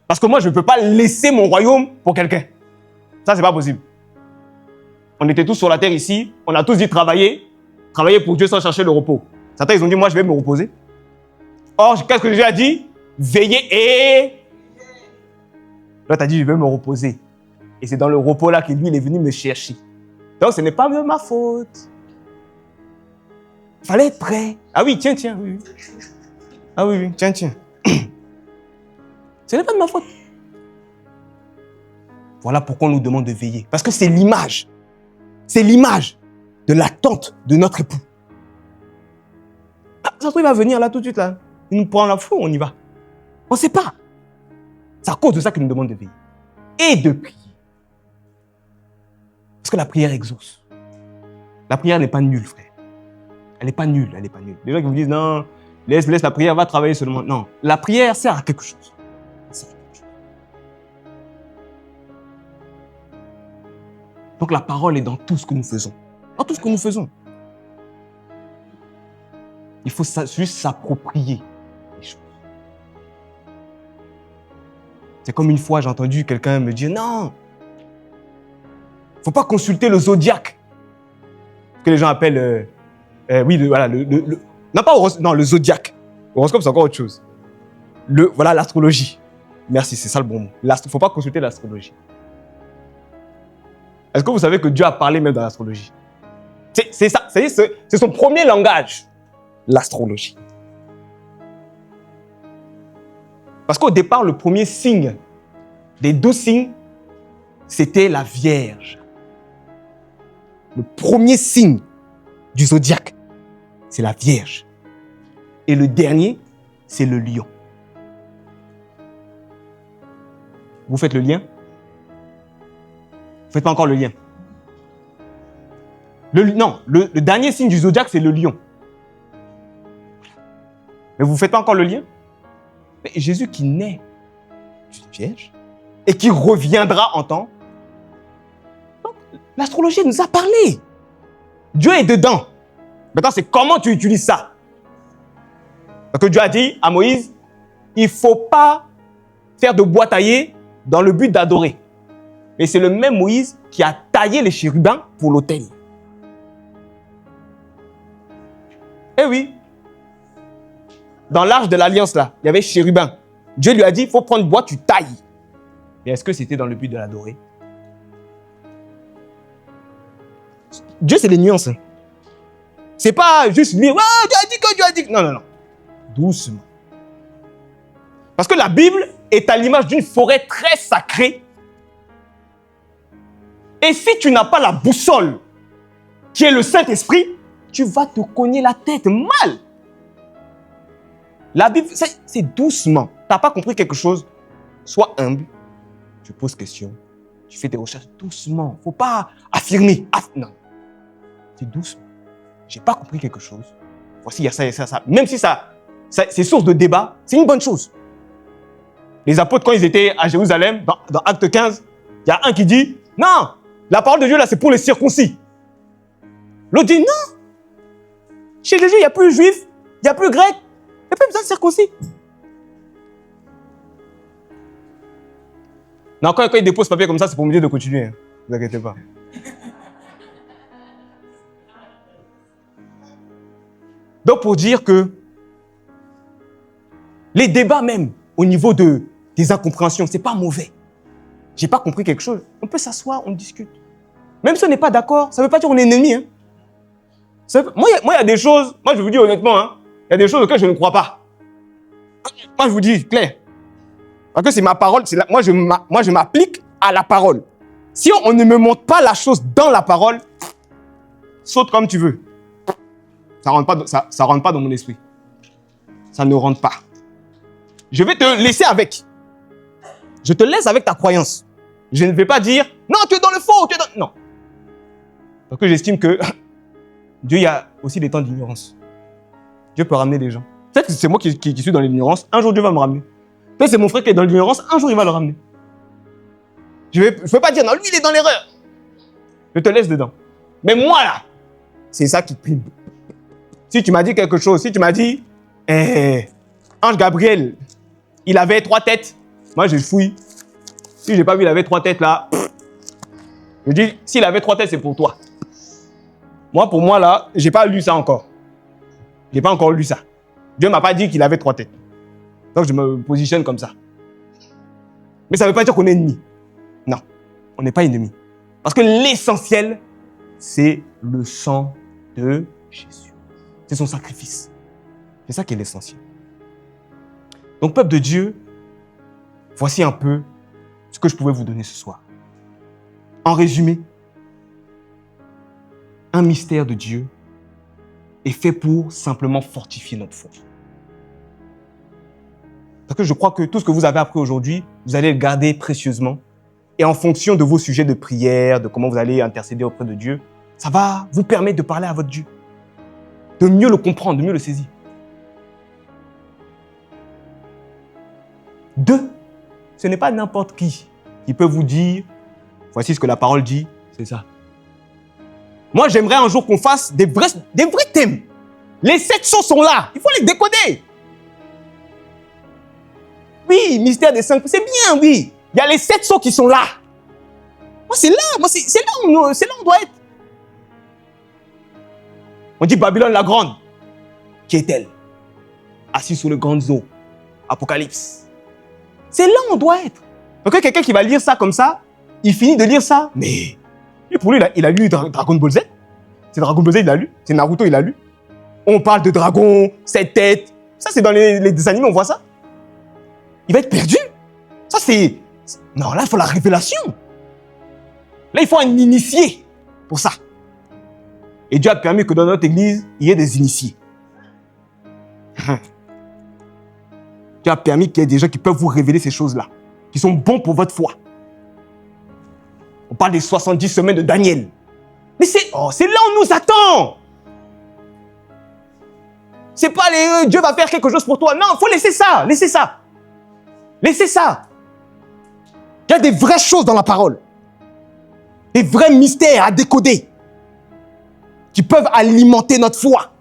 Parce que moi, je ne peux pas laisser mon royaume pour quelqu'un. Ça, ce n'est pas possible. On était tous sur la terre ici, on a tous dit travailler pour Dieu sans chercher le repos. Certains, ils ont dit, moi, je vais me reposer. Or, qu'est-ce que Jésus a dit? Veillez et... Là, tu as dit, je vais me reposer. Et c'est dans le repos-là que lui, il est venu me chercher. Donc, ce n'est pas de ma faute. Il fallait être prêt. Ah oui, tiens, oui. Ah oui, tiens. Ce n'est pas de ma faute. Voilà pourquoi on nous demande de veiller. Parce que c'est l'image. C'est l'image de l'attente de notre époux. Ah, ça se trouve, il va venir là tout de suite. Là. Il nous prend la foule, on y va. On ne sait pas. C'est à cause de ça qu'il nous demande de veiller. Et de prier. Parce que la prière exauce. La prière n'est pas nulle, frère. Elle n'est pas nulle. Les gens qui vous disent, non, laisse la prière, va travailler seulement. Non, la prière sert à quelque chose. Donc la parole est dans tout ce que nous faisons. Dans tout ce que nous faisons. Il faut juste s'approprier les choses. C'est comme une fois, j'ai entendu quelqu'un me dire, non, il ne faut pas consulter le zodiaque. Ce que les gens appellent, voilà, non, pas non, le zodiaque. L'horoscope, c'est encore autre chose. Voilà, l'astrologie. Merci, c'est ça le bon mot. Il ne faut pas consulter l'astrologie. Est-ce que vous savez que Dieu a parlé même dans l'astrologie? C'est ça, c'est son premier langage, l'astrologie. Parce qu'au départ, le premier signe des 12 signes, c'était la Vierge. Le premier signe du zodiaque, c'est la Vierge. Et le dernier, c'est le lion. Vous faites le lien? Vous ne faites pas encore le lien. Le dernier signe du zodiaque, c'est le lion. Mais vous ne faites pas encore le lien? Mais Jésus qui naît d'une vierge et qui reviendra en temps. Donc, l'astrologie nous a parlé. Dieu est dedans. Maintenant, c'est comment tu utilises ça. Parce que Dieu a dit à Moïse, il ne faut pas faire de bois taillé dans le but d'adorer. Mais c'est le même Moïse qui a taillé les chérubins pour l'autel. Eh oui. Dans l'arche de l'alliance, là, il y avait chérubins. Dieu lui a dit, il faut prendre bois, tu tailles. Mais est-ce que c'était dans le but de l'adorer? Dieu, c'est les nuances. Hein. C'est pas juste lire, oh, Dieu a dit que Dieu a dit que... Non, non, non. Doucement. Parce que la Bible est à l'image d'une forêt très sacrée. Et si tu n'as pas la boussole, qui est le Saint-Esprit, tu vas te cogner la tête mal. La Bible, c'est doucement. Tu n'as pas compris quelque chose, sois humble. Tu poses question, tu fais des recherches doucement. Il ne faut pas affirmer. Non, c'est doucement. Je n'ai pas compris quelque chose. Voici, il y a ça, il y a ça, ça. Même si c'est source de débat, c'est une bonne chose. Les apôtres, quand ils étaient à Jérusalem, dans Acte 15, il y a un qui dit, non, la parole de Dieu, là, c'est pour les circoncis. L'autre dit, non. Chez Jésus, il n'y a plus juif, il n'y a plus grec, il n'y a pas besoin de circoncis. Non, quand il dépose papier comme ça, c'est pour me dire de continuer. Ne vous inquiétez pas. Donc, pour dire que les débats même, au niveau des incompréhensions, ce n'est pas mauvais. Je n'ai pas compris quelque chose. On peut s'asseoir, on discute. Même si on n'est pas d'accord, ça ne veut pas dire qu'on est ennemi. Hein. Moi, il y a des choses, moi je vous dis honnêtement, hein, il y a des choses auxquelles je ne crois pas. Moi, je vous dis clair. Parce que c'est ma parole, moi je m'applique à la parole. Si on ne me montre pas la chose dans la parole, saute comme tu veux. Ça ne rentre pas dans mon esprit. Ça ne rentre pas. Je vais te laisser avec. Je te laisse avec ta croyance. Je ne vais pas dire, non, tu es dans le faux, tu es dans... Non. Parce que j'estime que Dieu, il y a aussi des temps d'ignorance. Dieu peut ramener des gens. Peut-être que c'est moi qui suis dans l'ignorance. Un jour, Dieu va me ramener. Peut-être que c'est mon frère qui est dans l'ignorance. Un jour, il va le ramener. Je ne peux pas dire, non, lui, il est dans l'erreur. Je te laisse dedans. Mais moi, là, c'est ça qui prime. Si tu m'as dit quelque chose, si tu m'as dit, Ange Gabriel, il avait 3 têtes. Moi, je fouille. Si je n'ai pas vu, il avait 3 têtes là. Je dis, s'il avait 3 têtes, c'est pour toi. Moi, pour moi, là, je n'ai pas lu ça encore. Je n'ai pas encore lu ça. Dieu ne m'a pas dit qu'il avait 3 têtes. Donc, je me positionne comme ça. Mais ça ne veut pas dire qu'on est ennemis. Non, on n'est pas ennemis. Parce que l'essentiel, c'est le sang de Jésus. C'est son sacrifice. C'est ça qui est l'essentiel. Donc, peuple de Dieu, voici un peu ce que je pouvais vous donner ce soir. En résumé, un mystère de Dieu est fait pour simplement fortifier notre foi. Parce que je crois que tout ce que vous avez appris aujourd'hui, vous allez le garder précieusement. Et en fonction de vos sujets de prière, de comment vous allez intercéder auprès de Dieu, ça va vous permettre de parler à votre Dieu. De mieux le comprendre, de mieux le saisir. 2, ce n'est pas n'importe qui peut vous dire, voici ce que la parole dit, C'est ça. Moi, j'aimerais un jour qu'on fasse des vrais thèmes. Les 7 sceaux sont là. Il faut les décoder. Oui, mystère des 5. C'est bien, oui. Il y a les 7 sceaux qui sont là. Moi, c'est là. Moi, c'est là où on doit être. On dit Babylone la grande. Qui est-elle? Assise sur les grandes eaux. Apocalypse. C'est là où on doit être. Donc, quelqu'un qui va lire ça comme ça, il finit de lire ça. Mais pour lui, il a lu Dragon Ball Z. C'est Dragon Ball Z, il a lu. C'est Naruto, il a lu. On parle de dragon, 7 têtes. Ça, c'est dans les animés, on voit ça. Il va être perdu. Ça, c'est... Non, là, il faut la révélation. Là, il faut un initié pour ça. Et Dieu a permis que dans notre église, il y ait des initiés. Dieu a permis qu'il y ait des gens qui peuvent vous révéler ces choses-là, qui sont bons pour votre foi. On parle des 70 semaines de Daniel. Mais c'est là où on nous attend. C'est pas Dieu va faire quelque chose pour toi. Non, il faut laisser ça. Laissez ça. Laissez ça. Il y a des vraies choses dans la parole. Des vrais mystères à décoder qui peuvent alimenter notre foi.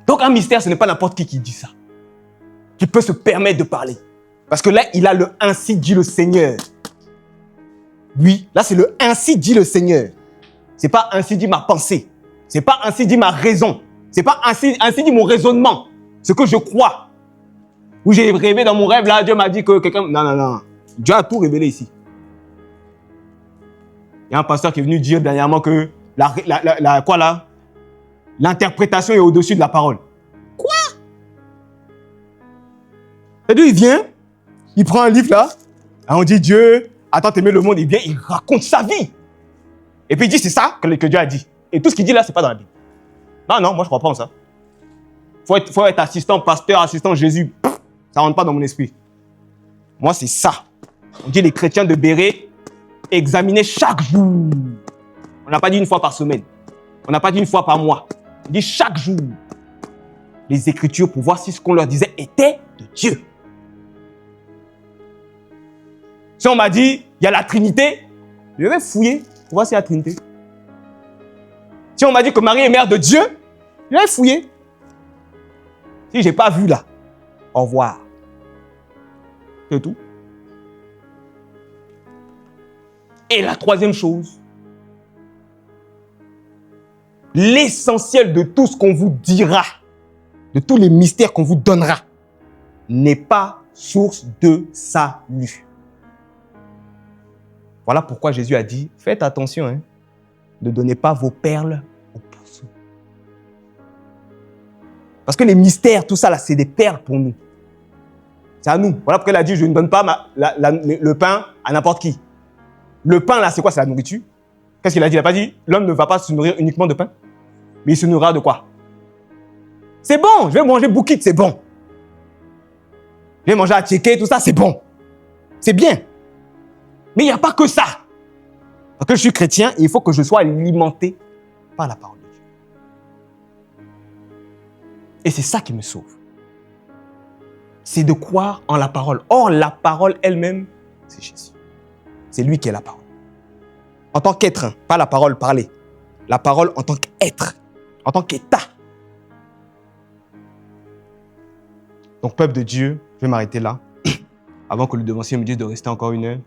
Donc un mystère, ce n'est pas n'importe qui dit ça. Qui peut se permettre de parler. Parce que là, il a le « ainsi dit le Seigneur ». Oui, là, c'est le « ainsi dit le Seigneur ». C'est pas « ainsi dit ma pensée ». C'est pas « ainsi dit ma raison ». C'est pas « ainsi dit mon raisonnement ». Ce que je crois. Où j'ai rêvé dans mon rêve, là, Dieu m'a dit que quelqu'un... Non. Dieu a tout révélé ici. Il y a un pasteur qui est venu dire dernièrement que l'interprétation est au-dessus de la parole. Quoi? C'est-à-dire, il vient, il prend un livre là, et on dit Dieu a tant aimé le monde, il vient, il raconte sa vie. Et puis il dit c'est ça que Dieu a dit. Et tout ce qu'il dit là, c'est pas dans la Bible. Non, moi je crois pas en ça. Faut être assistant, pasteur, assistant Jésus. Ça rentre pas dans mon esprit. Moi, c'est ça. On dit les chrétiens de Béret, examiner chaque jour. On n'a pas dit une fois par semaine. On n'a pas dit une fois par mois. On dit chaque jour les Écritures pour voir si ce qu'on leur disait était de Dieu. Si on m'a dit, il y a la Trinité, je vais fouiller pour voir s'il y a la Trinité. Si on m'a dit que Marie est mère de Dieu, je vais fouiller. Si je n'ai pas vu là, au revoir. C'est tout. Et la troisième chose, l'essentiel de tout ce qu'on vous dira, de tous les mystères qu'on vous donnera, n'est pas source de salut. Voilà pourquoi Jésus a dit, faites attention, ne donnez pas vos perles aux poissons. Parce que les mystères, tout ça là, c'est des perles pour nous. C'est à nous. Voilà pourquoi il a dit, je ne donne pas le pain à n'importe qui. Le pain là, c'est quoi? C'est la nourriture. Qu'est-ce qu'il a dit? Il n'a pas dit, l'homme ne va pas se nourrir uniquement de pain, mais il se nourrira de quoi? C'est bon, je vais manger bouquet, c'est bon. Je vais manger à tchéké, tout ça, c'est bon. C'est bien. Mais il n'y a pas que ça. Parce que je suis chrétien, il faut que je sois alimenté par la parole de Dieu. Et c'est ça qui me sauve. C'est de croire en la parole. Or, la parole elle-même, c'est Jésus. C'est lui qui est la parole. En tant qu'être, pas la parole parler. La parole en tant qu'être, en tant qu'état. Donc, peuple de Dieu, je vais m'arrêter là, avant que le devancier me dise de rester encore 1 heure.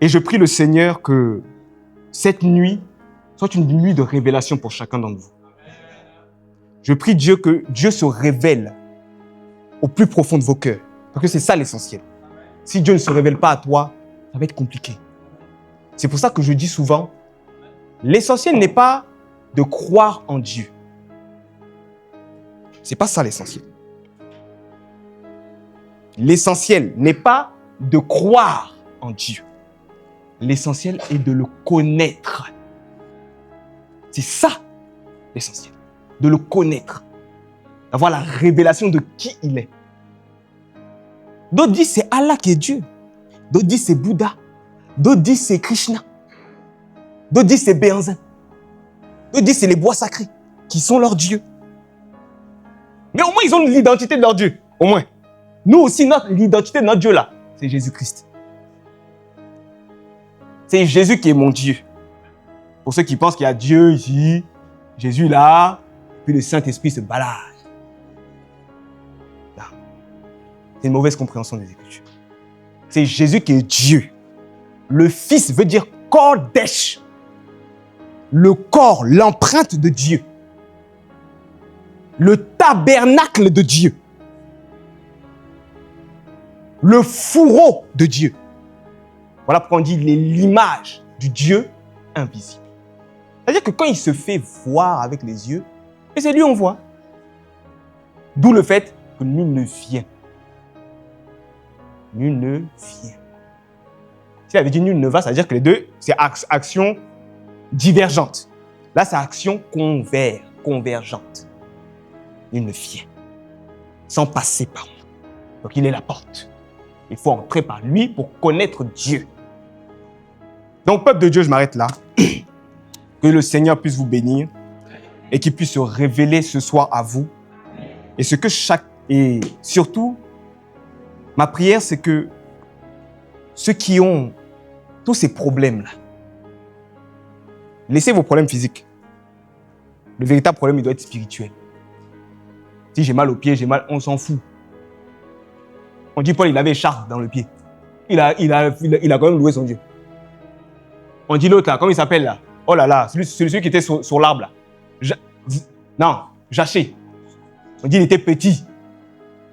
Et je prie le Seigneur que cette nuit soit une nuit de révélation pour chacun d'entre vous. Je prie Dieu que Dieu se révèle au plus profond de vos cœurs. Parce que c'est ça l'essentiel. Si Dieu ne se révèle pas à toi, ça va être compliqué. C'est pour ça que je dis souvent, l'essentiel n'est pas de croire en Dieu. C'est pas ça l'essentiel. L'essentiel n'est pas de croire en Dieu. L'essentiel est de le connaître. C'est ça l'essentiel. De le connaître. D'avoir la révélation de qui il est. D'autres disent c'est Allah qui est Dieu. D'autres disent c'est Bouddha. D'autres disent c'est Krishna. D'autres disent c'est Béanzin. D'autres disent c'est les bois sacrés qui sont leurs dieux. Mais au moins ils ont l'identité de leur Dieu. Au moins. Nous aussi, l'identité de notre Dieu là, c'est Jésus-Christ. C'est Jésus qui est mon Dieu. Pour ceux qui pensent qu'il y a Dieu ici, Jésus là, puis le Saint-Esprit se balade. Là. C'est une mauvaise compréhension des Écritures. C'est Jésus qui est Dieu. Le Fils veut dire Kodesh. Le corps, l'empreinte de Dieu. Le tabernacle de Dieu. Le fourreau de Dieu. Voilà pourquoi on dit il est l'image du Dieu invisible. C'est-à-dire que quand il se fait voir avec les yeux, et c'est lui on voit. D'où le fait que nul ne vient. Nul ne vient. S'il avait dit nul ne va, ça veut dire que les deux, c'est action divergente. Là, c'est action convergente. Nul ne vient. Sans passer par moi. Donc, il est la porte. Il faut entrer par lui pour connaître Dieu. Donc, peuple de Dieu, je m'arrête là. Que le Seigneur puisse vous bénir et qu'il puisse se révéler ce soir à vous. Et surtout, ma prière, c'est que ceux qui ont tous ces problèmes-là, laissez vos problèmes physiques. Le véritable problème, il doit être spirituel. Si j'ai mal au pied, j'ai mal, on s'en fout. On dit Paul, il avait écharpe dans le pied. Il a quand même loué son Dieu. On dit l'autre là, comment il s'appelle là? Oh là là, celui qui était sur l'arbre là. Jaché. On dit il était petit.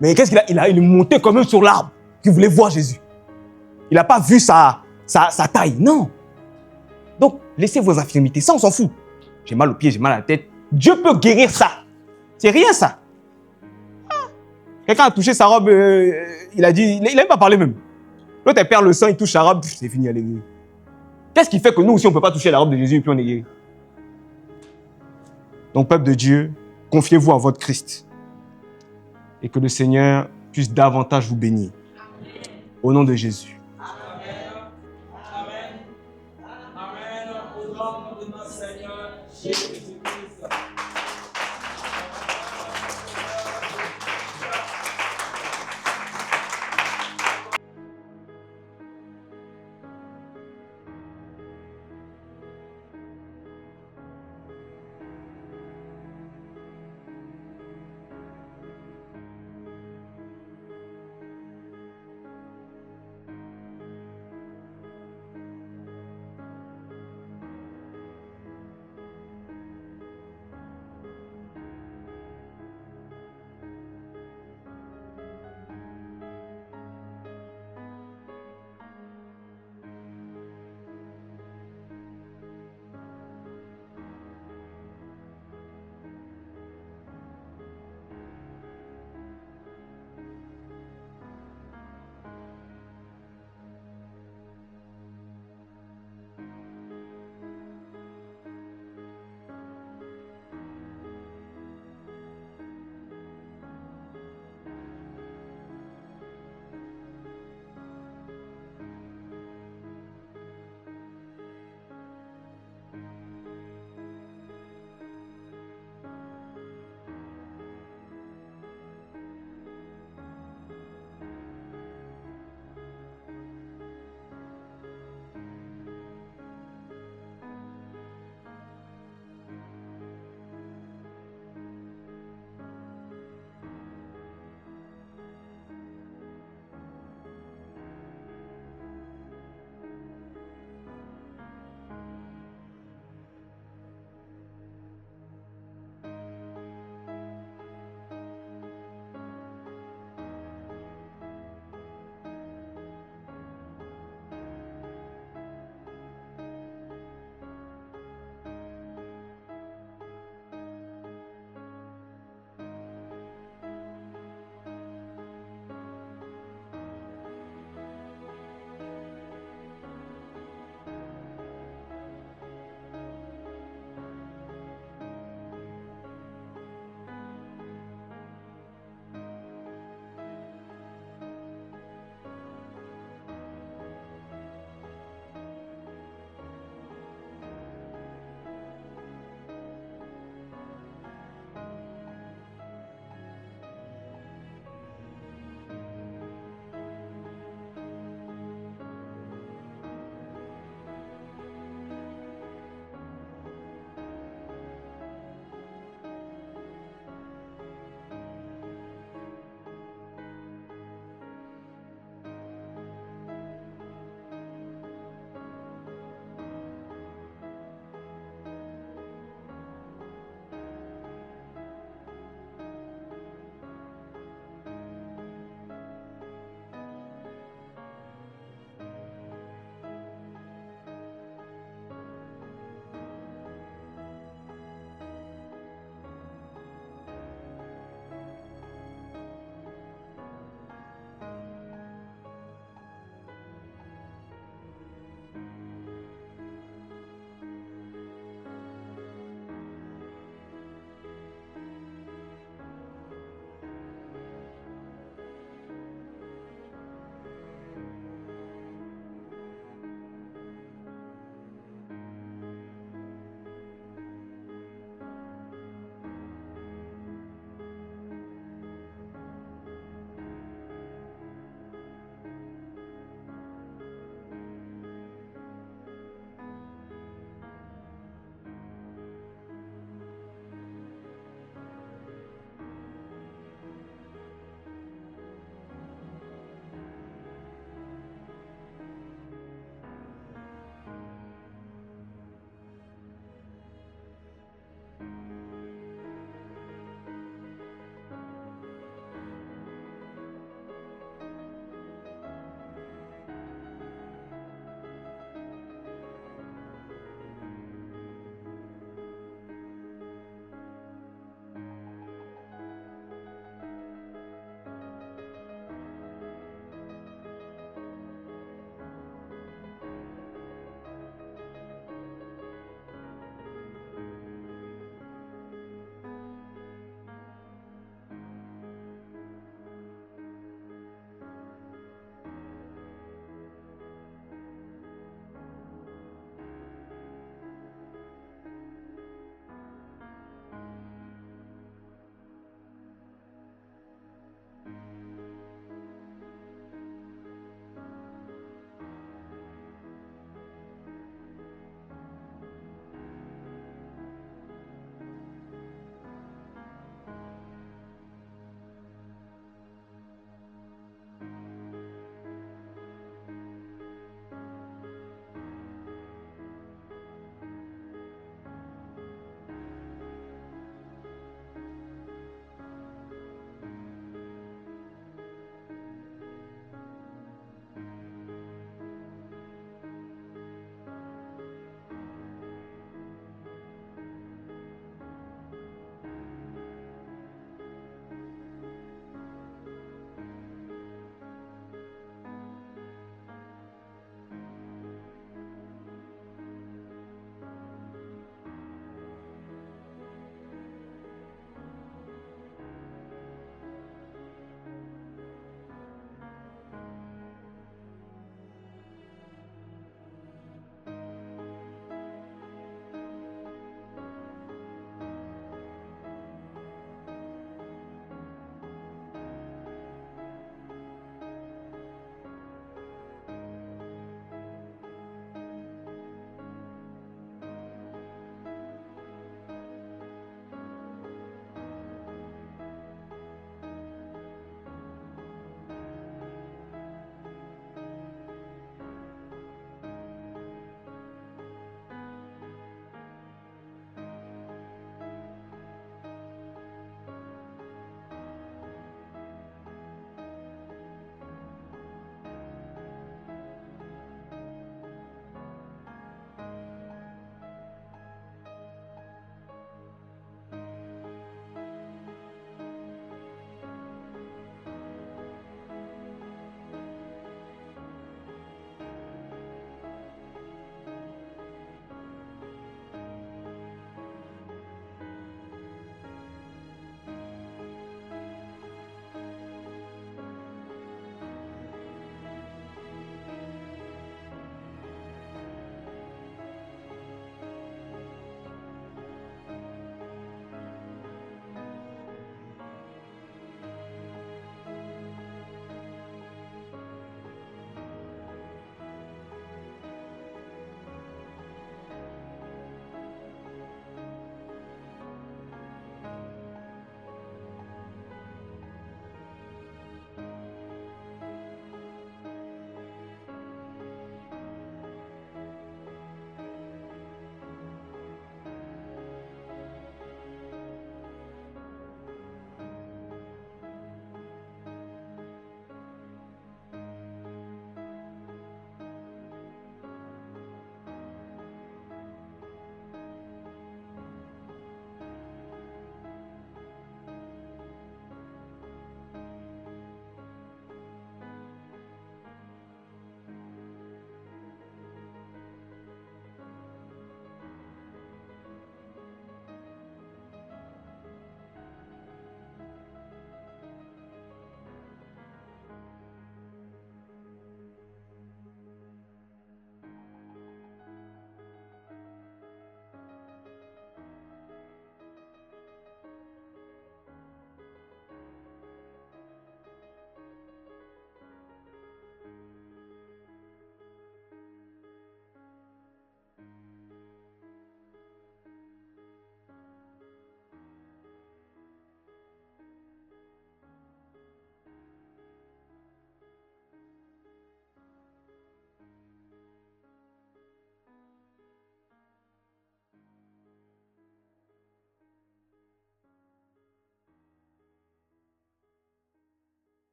Mais qu'est-ce qu'il a? Il est monté quand même sur l'arbre. Il voulait voir Jésus. Il n'a pas vu sa taille. Non. Donc, laissez vos infirmités. Ça, on s'en fout. J'ai mal au pied, j'ai mal à la tête. Dieu peut guérir ça. C'est rien ça. Quelqu'un a touché sa robe, il a dit, il n'a même pas parlé même. L'autre, elle perd le sang, il touche sa robe, c'est fini, elle est guérie. Qu'est-ce qui fait que nous aussi, on ne peut pas toucher la robe de Jésus et puis on est guéri? Donc, peuple de Dieu, confiez-vous à votre Christ. Et que le Seigneur puisse davantage vous bénir. Au nom de Jésus. Amen. Amen. Amen. Au nom de notre Seigneur Jésus-Christ.